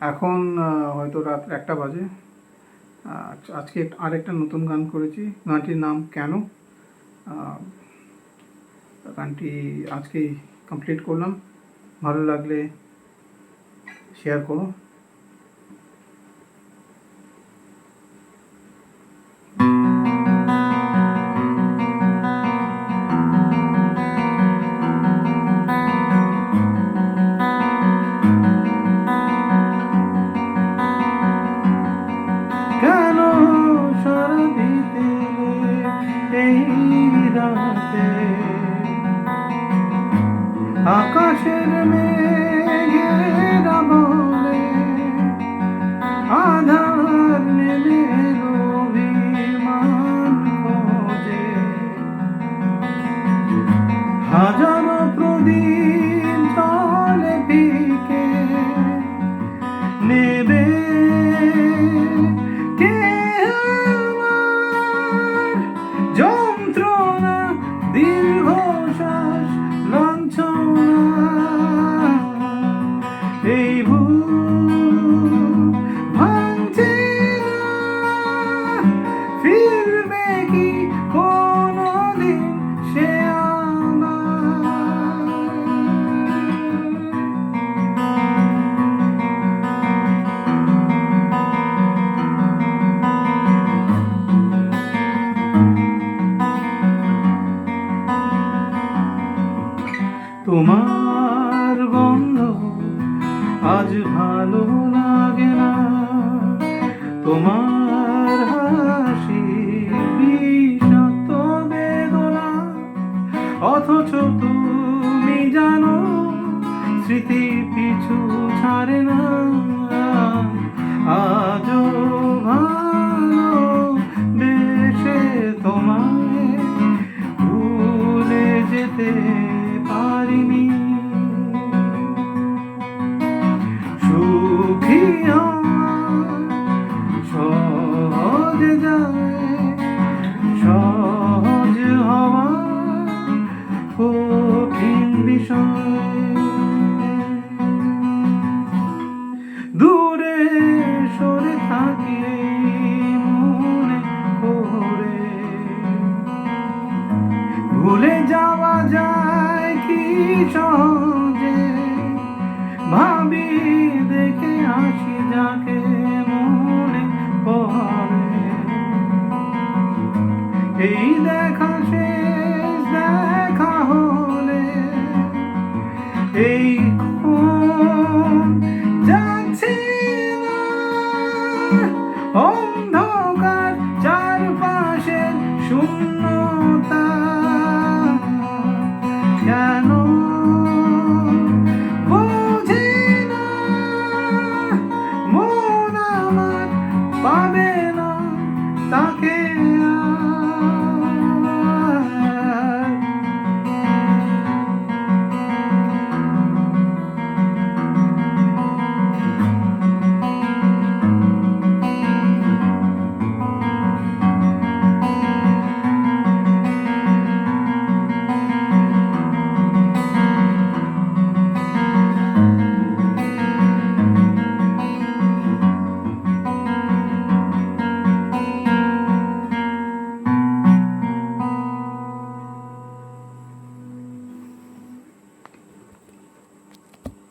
এখন হয়তো রাত 1টা বাজে। আজকে আরেকটা নতুন গান করেছি, গানটির নাম কেন। গানটি আজকেই কমপ্লিট করলাম। ভালো লাগলে শেয়ার করো। কেন সারা দিতে এই রাতে আকাশের মেঘেরা বলে আধার নেমে এলো বিমান খোঁজে, হাজারো প্রদীপ জলে ফিকে নেবে কে আমার যন্ত্রণা দীর্ঘশ্বাস লাঞ্ছনা, এই ভাঙছে না, ফিরবে কি কোনদিন সে তোমার গন্ধ আজ ভালো লাগে না, তোমার হাসি বিষাক্ত বেদনা, অথচ তুমি জানো স্মৃতি পিছু ছাড়ে না। আজও ভালো বেশে তোমায় ভুলে যেতে পারিনি, সুখী সহজে যায়, সহজ হওয়া কঠিন বিষয়, দূরে সরে থাকি মনে করে, ভুলে যাওয়া যায় কি সহজে, ভাবি দেখে আসি যাকে